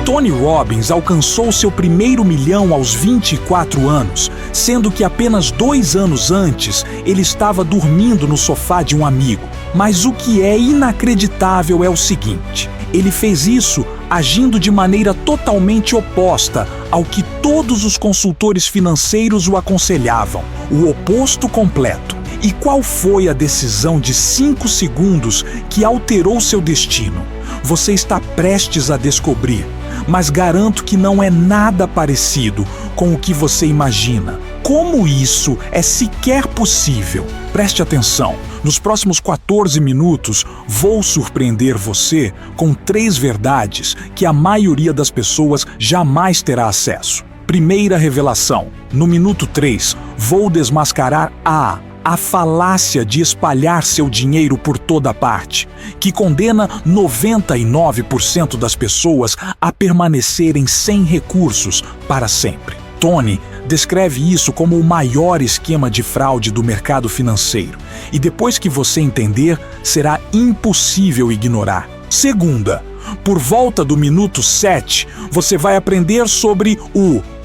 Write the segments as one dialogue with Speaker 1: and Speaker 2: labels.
Speaker 1: Tony Robbins alcançou seu primeiro milhão aos 24 anos, sendo que apenas 2 anos antes ele estava dormindo no sofá de um amigo. Mas o que é inacreditável é o seguinte: ele fez isso agindo de maneira totalmente oposta ao que todos os consultores financeiros o aconselhavam, o oposto completo. E qual foi a decisão de 5 segundos que alterou seu destino? Você está prestes a descobrir, mas garanto que não é nada parecido com o que você imagina. Como isso é sequer possível? Preste atenção. Nos próximos 14 minutos, vou surpreender você com 3 verdades que a maioria das pessoas jamais terá acesso. Primeira revelação. No minuto 3, vou desmascarar a falácia de espalhar seu dinheiro por toda parte, que condena 99% das pessoas a permanecerem sem recursos para sempre. Tony descreve isso como o maior esquema de fraude do mercado financeiro, e depois que você entender, será impossível ignorar. Segunda, por volta do minuto 7, você vai aprender sobre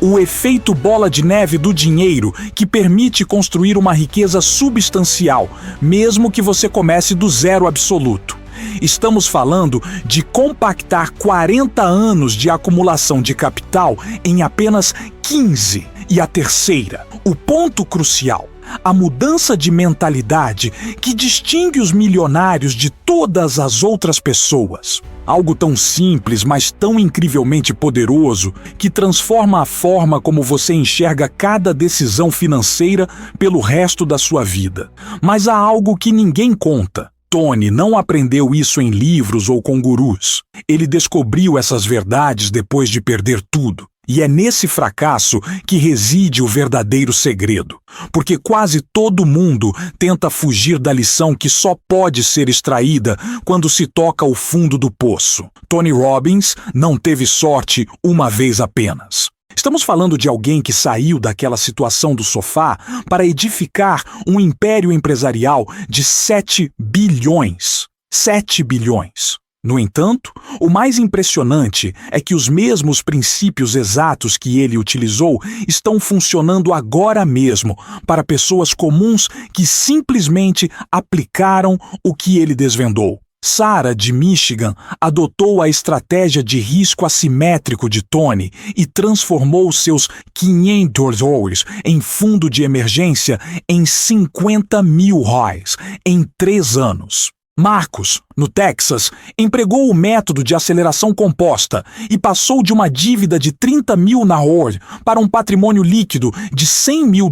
Speaker 1: o efeito bola de neve do dinheiro, que permite construir uma riqueza substancial, mesmo que você comece do zero absoluto. Estamos falando de compactar 40 anos de acumulação de capital em apenas 15. E a terceira, o ponto crucial: a mudança de mentalidade que distingue os milionários de todas as outras pessoas. Algo tão simples, mas tão incrivelmente poderoso, que transforma a forma como você enxerga cada decisão financeira pelo resto da sua vida. Mas há algo que ninguém conta. Tony não aprendeu isso em livros ou com gurus. Ele descobriu essas verdades depois de perder tudo. E é nesse fracasso que reside o verdadeiro segredo. Porque quase todo mundo tenta fugir da lição que só pode ser extraída quando se toca o fundo do poço. Tony Robbins não teve sorte uma vez apenas. Estamos falando de alguém que saiu daquela situação do sofá para edificar um império empresarial de 7 bilhões. 7 bilhões. No entanto, o mais impressionante é que os mesmos princípios exatos que ele utilizou estão funcionando agora mesmo para pessoas comuns que simplesmente aplicaram o que ele desvendou. Sarah, de Michigan, adotou a estratégia de risco assimétrico de Tony e transformou seus $500 em fundo de emergência em R$50 mil em 3 anos. Marcos, no Texas, empregou o método de aceleração composta e passou de uma dívida de 30 mil na hora para um patrimônio líquido de 100 mil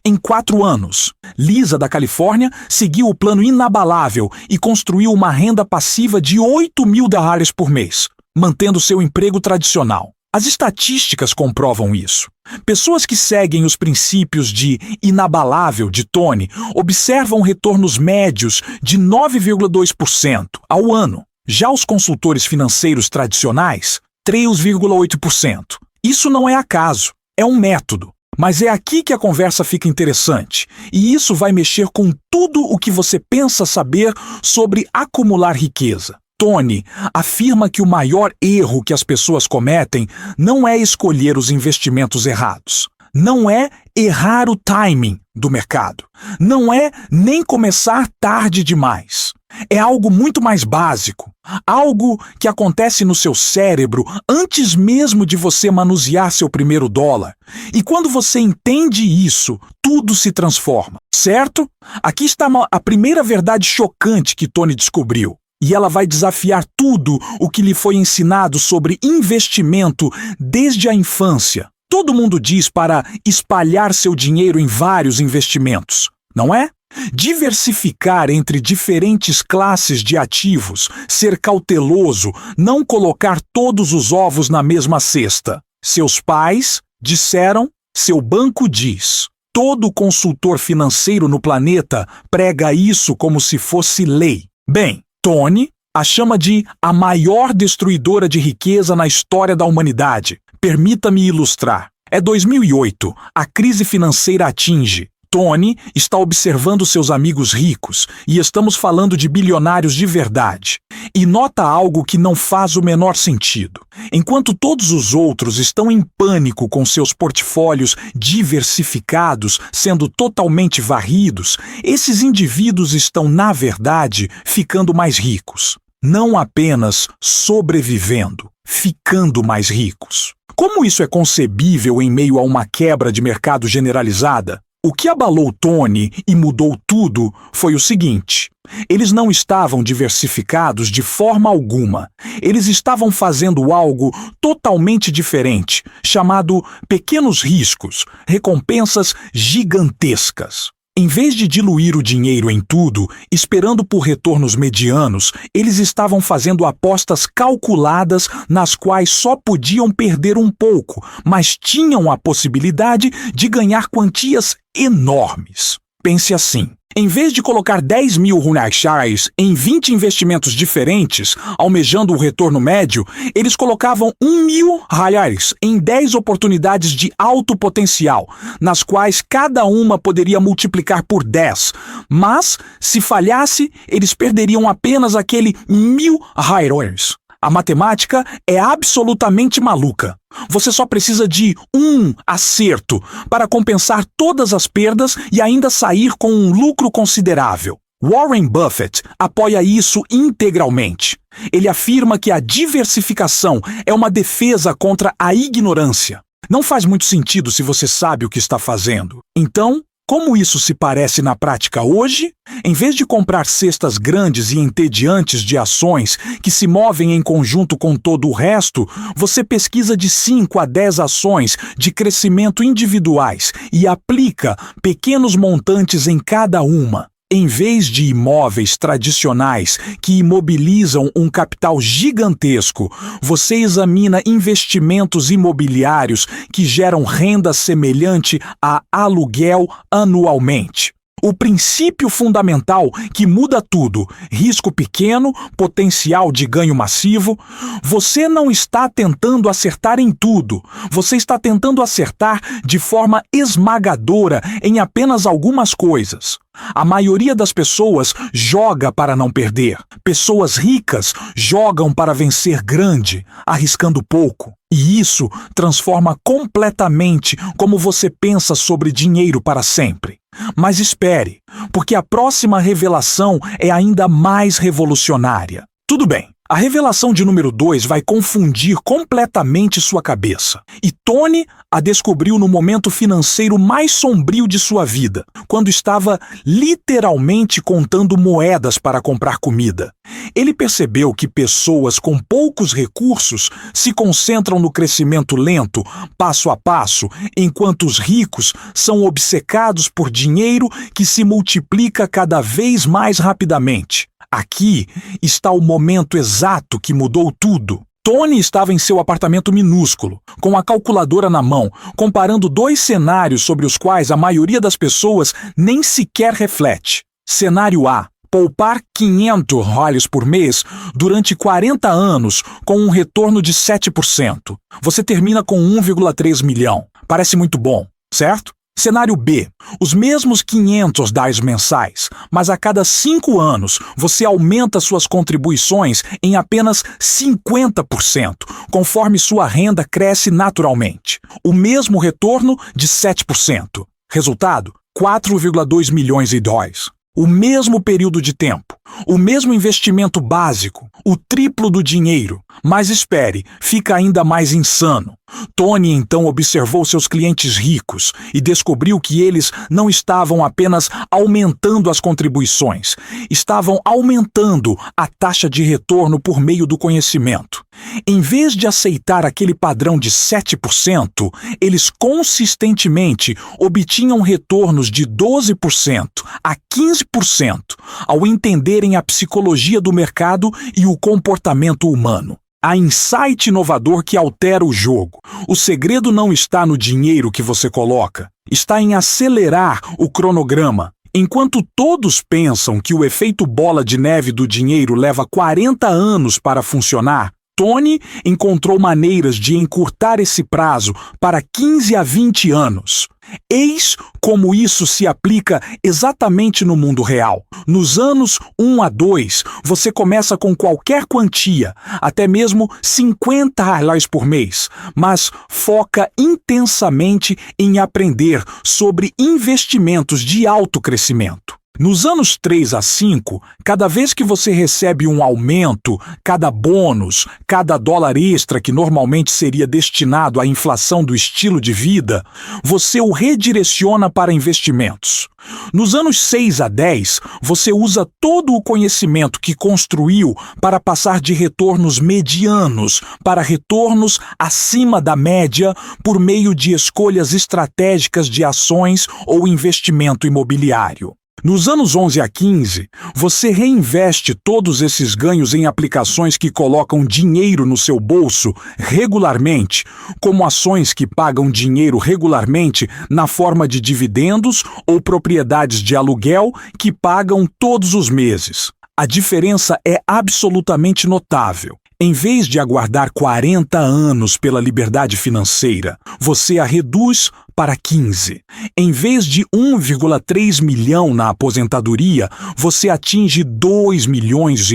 Speaker 1: em 4 anos. Lisa, da Califórnia, seguiu o plano inabalável e construiu uma renda passiva de 8 mil dólares por mês, mantendo seu emprego tradicional. As estatísticas comprovam isso. Pessoas que seguem os princípios de inabalável de Tony observam retornos médios de 9,2% ao ano. Já os consultores financeiros tradicionais, 3,8%. Isso não é acaso, é um método. Mas é aqui que a conversa fica interessante, e isso vai mexer com tudo o que você pensa saber sobre acumular riqueza. Tony afirma que o maior erro que as pessoas cometem não é escolher os investimentos errados. Não é errar o timing do mercado. Não é nem começar tarde demais. É algo muito mais básico. Algo que acontece no seu cérebro antes mesmo de você manusear seu primeiro dólar. E quando você entende isso, tudo se transforma, certo? Aqui está a primeira verdade chocante que Tony descobriu. E ela vai desafiar tudo o que lhe foi ensinado sobre investimento desde a infância. Todo mundo diz para espalhar seu dinheiro em vários investimentos, não é? Diversificar entre diferentes classes de ativos, ser cauteloso, não colocar todos os ovos na mesma cesta. Seus pais disseram, seu banco diz. Todo consultor financeiro no planeta prega isso como se fosse lei. Bem, Tony a chama de a maior destruidora de riqueza na história da humanidade. Permita-me ilustrar. É 2008, a crise financeira atinge. Tony está observando seus amigos ricos, e estamos falando de bilionários de verdade. E nota algo que não faz o menor sentido. Enquanto todos os outros estão em pânico com seus portfólios diversificados sendo totalmente varridos, esses indivíduos estão, na verdade, ficando mais ricos. Não apenas sobrevivendo, ficando mais ricos. Como isso é concebível em meio a uma quebra de mercado generalizada? O que abalou Tony e mudou tudo foi o seguinte: eles não estavam diversificados de forma alguma. Eles estavam fazendo algo totalmente diferente, chamado pequenos riscos, recompensas gigantescas. Em vez de diluir o dinheiro em tudo, esperando por retornos medianos, eles estavam fazendo apostas calculadas nas quais só podiam perder um pouco, mas tinham a possibilidade de ganhar quantias enormes. Pense assim: em vez de colocar 10 mil Hunachais em 20 investimentos diferentes, almejando o retorno médio, eles colocavam 1.000 reais em 10 oportunidades de alto potencial, nas quais cada uma poderia multiplicar por 10. Mas, se falhasse, eles perderiam apenas aquele 1.000 reais. A matemática é absolutamente maluca. Você só precisa de um acerto para compensar todas as perdas e ainda sair com um lucro considerável. Warren Buffett apoia isso integralmente. Ele afirma que a diversificação é uma defesa contra a ignorância. Não faz muito sentido se você sabe o que está fazendo. Então, como isso se parece na prática hoje? Em vez de comprar cestas grandes e entediantes de ações que se movem em conjunto com todo o resto, você pesquisa de 5 a 10 ações de crescimento individuais e aplica pequenos montantes em cada uma. Em vez de imóveis tradicionais que imobilizam um capital gigantesco, você examina investimentos imobiliários que geram renda semelhante a aluguel anualmente. O princípio fundamental que muda tudo: risco pequeno, potencial de ganho massivo. Você não está tentando acertar em tudo. Você está tentando acertar de forma esmagadora em apenas algumas coisas. A maioria das pessoas joga para não perder. Pessoas ricas jogam para vencer grande, arriscando pouco. E isso transforma completamente como você pensa sobre dinheiro para sempre. Mas espere, porque a próxima revelação é ainda mais revolucionária. Tudo bem, a revelação de número 2 vai confundir completamente sua cabeça. E Tony a descobriu no momento financeiro mais sombrio de sua vida, quando estava literalmente contando moedas para comprar comida. Ele percebeu que pessoas com poucos recursos se concentram no crescimento lento, passo a passo, enquanto os ricos são obcecados por dinheiro que se multiplica cada vez mais rapidamente. Aqui está o momento exato que mudou tudo. Tony estava em seu apartamento minúsculo, com a calculadora na mão, comparando 2 cenários sobre os quais a maioria das pessoas nem sequer reflete. Cenário A: poupar 500 reais por mês durante 40 anos com um retorno de 7%. Você termina com 1,3 milhão. Parece muito bom, certo? Cenário B: os mesmos 500 reais mensais, mas a cada 5 anos você aumenta suas contribuições em apenas 50%, conforme sua renda cresce naturalmente. O mesmo retorno de 7%. Resultado: 4,2 milhões de dólares. O mesmo período de tempo, o mesmo investimento básico, o triplo do dinheiro. Mas espere, fica ainda mais insano. Tony então observou seus clientes ricos e descobriu que eles não estavam apenas aumentando as contribuições, estavam aumentando a taxa de retorno por meio do conhecimento. Em vez de aceitar aquele padrão de 7%, eles consistentemente obtinham retornos de 12% a 15% ao entenderem a psicologia do mercado e o comportamento humano. Há insight inovador que altera o jogo. O segredo não está no dinheiro que você coloca, está em acelerar o cronograma. Enquanto todos pensam que o efeito bola de neve do dinheiro leva 40 anos para funcionar, Tony encontrou maneiras de encurtar esse prazo para 15 a 20 anos. Eis como isso se aplica exatamente no mundo real. Nos anos 1 a 2, você começa com qualquer quantia, até mesmo R$ 50 por mês, mas foca intensamente em aprender sobre investimentos de alto crescimento. Nos anos 3 a 5, cada vez que você recebe um aumento, cada bônus, cada dólar extra que normalmente seria destinado à inflação do estilo de vida, você o redireciona para investimentos. Nos anos 6 a 10, você usa todo o conhecimento que construiu para passar de retornos medianos para retornos acima da média por meio de escolhas estratégicas de ações ou investimento imobiliário. Nos anos 11 a 15, você reinveste todos esses ganhos em aplicações que colocam dinheiro no seu bolso regularmente, como ações que pagam dinheiro regularmente na forma de dividendos ou propriedades de aluguel que pagam todos os meses. A diferença é absolutamente notável. Em vez de aguardar 40 anos pela liberdade financeira, você a reduz para 15. Em vez de 1,3 milhão na aposentadoria, você atinge 2 milhões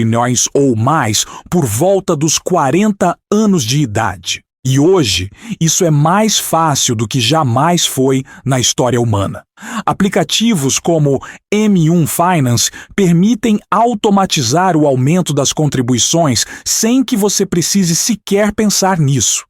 Speaker 1: ou mais por volta dos 40 anos de idade. E hoje, isso é mais fácil do que jamais foi na história humana. Aplicativos como M1 Finance permitem automatizar o aumento das contribuições sem que você precise sequer pensar nisso.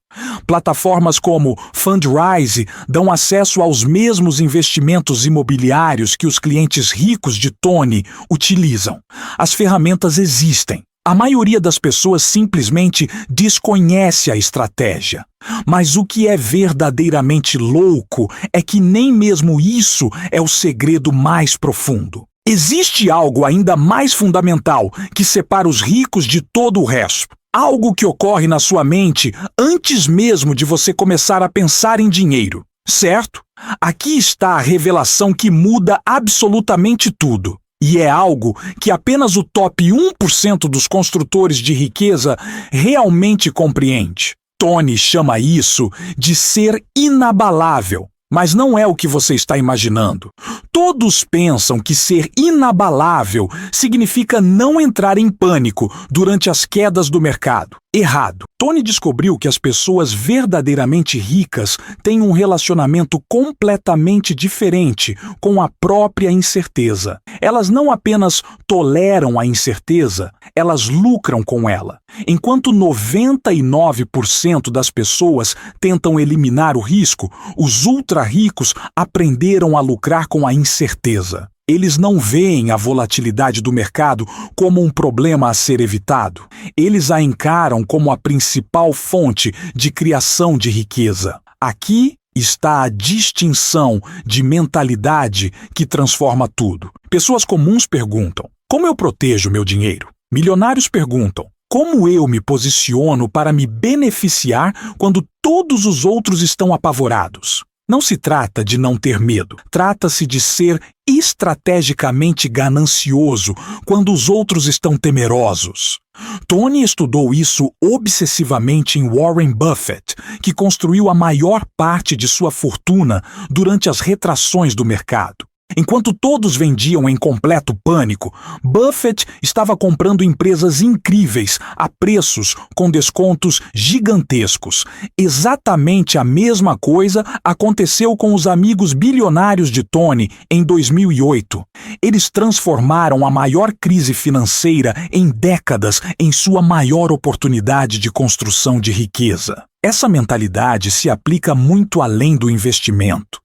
Speaker 1: Plataformas como Fundrise dão acesso aos mesmos investimentos imobiliários que os clientes ricos de Tony utilizam. As ferramentas existem. A maioria das pessoas simplesmente desconhece a estratégia. Mas o que é verdadeiramente louco é que nem mesmo isso é o segredo mais profundo. Existe algo ainda mais fundamental que separa os ricos de todo o resto. Algo que ocorre na sua mente antes mesmo de você começar a pensar em dinheiro, certo? Aqui está a revelação que muda absolutamente tudo. E é algo que apenas o top 1% dos construtores de riqueza realmente compreende. Tony chama isso de ser inabalável, mas não é o que você está imaginando. Todos pensam que ser inabalável significa não entrar em pânico durante as quedas do mercado. Errado. Tony descobriu que as pessoas verdadeiramente ricas têm um relacionamento completamente diferente com a própria incerteza. Elas não apenas toleram a incerteza, elas lucram com ela. Enquanto 99% das pessoas tentam eliminar o risco, os ultra-ricos aprenderam a lucrar com a incerteza. Eles não veem a volatilidade do mercado como um problema a ser evitado. Eles a encaram como a principal fonte de criação de riqueza. Aqui está a distinção de mentalidade que transforma tudo. Pessoas comuns perguntam: como eu protejo meu dinheiro? Milionários perguntam: como eu me posiciono para me beneficiar quando todos os outros estão apavorados? Não se trata de não ter medo, trata-se de ser estrategicamente ganancioso quando os outros estão temerosos. Tony estudou isso obsessivamente em Warren Buffett, que construiu a maior parte de sua fortuna durante as retrações do mercado. Enquanto todos vendiam em completo pânico, Buffett estava comprando empresas incríveis a preços com descontos gigantescos. Exatamente a mesma coisa aconteceu com os amigos bilionários de Tony em 2008. Eles transformaram a maior crise financeira em décadas em sua maior oportunidade de construção de riqueza. Essa mentalidade se aplica muito além do investimento.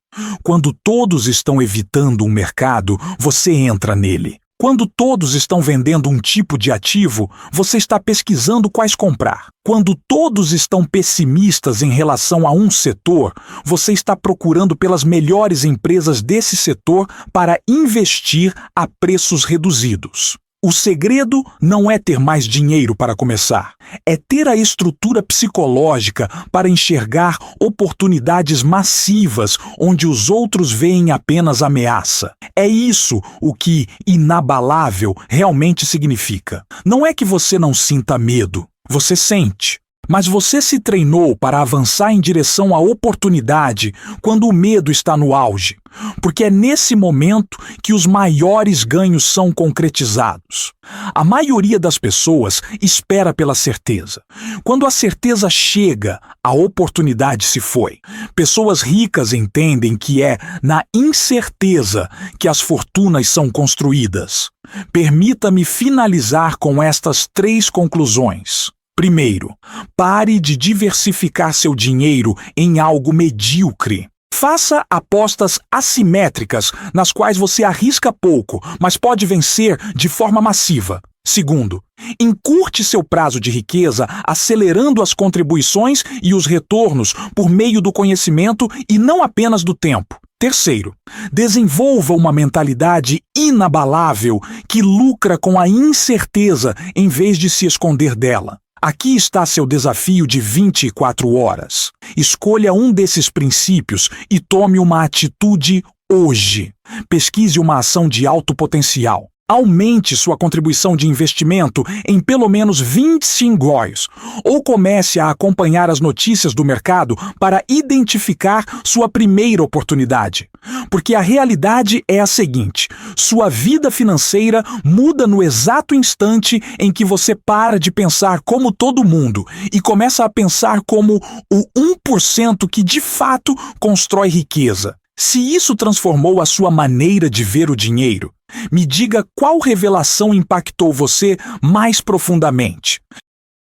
Speaker 1: Quando todos estão evitando um mercado, você entra nele. Quando todos estão vendendo um tipo de ativo, você está pesquisando quais comprar. Quando todos estão pessimistas em relação a um setor, você está procurando pelas melhores empresas desse setor para investir a preços reduzidos. O segredo não é ter mais dinheiro para começar, é ter a estrutura psicológica para enxergar oportunidades massivas onde os outros veem apenas ameaça. É isso o que inabalável realmente significa. Não é que você não sinta medo, você sente. Mas você se treinou para avançar em direção à oportunidade quando o medo está no auge, porque é nesse momento que os maiores ganhos são concretizados. A maioria das pessoas espera pela certeza. Quando a certeza chega, a oportunidade se foi. Pessoas ricas entendem que é na incerteza que as fortunas são construídas. Permita-me finalizar com estas 3 conclusões. Primeiro, pare de diversificar seu dinheiro em algo medíocre. Faça apostas assimétricas nas quais você arrisca pouco, mas pode vencer de forma massiva. Segundo, encurte seu prazo de riqueza acelerando as contribuições e os retornos por meio do conhecimento e não apenas do tempo. Terceiro, desenvolva uma mentalidade inabalável que lucra com a incerteza em vez de se esconder dela. Aqui está seu desafio de 24 horas. Escolha um desses princípios e tome uma atitude hoje. Pesquise uma ação de alto potencial. Aumente sua contribuição de investimento em pelo menos 25 GOIs, ou comece a acompanhar as notícias do mercado para identificar sua primeira oportunidade. Porque a realidade é a seguinte: sua vida financeira muda no exato instante em que você para de pensar como todo mundo e começa a pensar como o 1% que de fato constrói riqueza. Se isso transformou a sua maneira de ver o dinheiro, me diga qual revelação impactou você mais profundamente.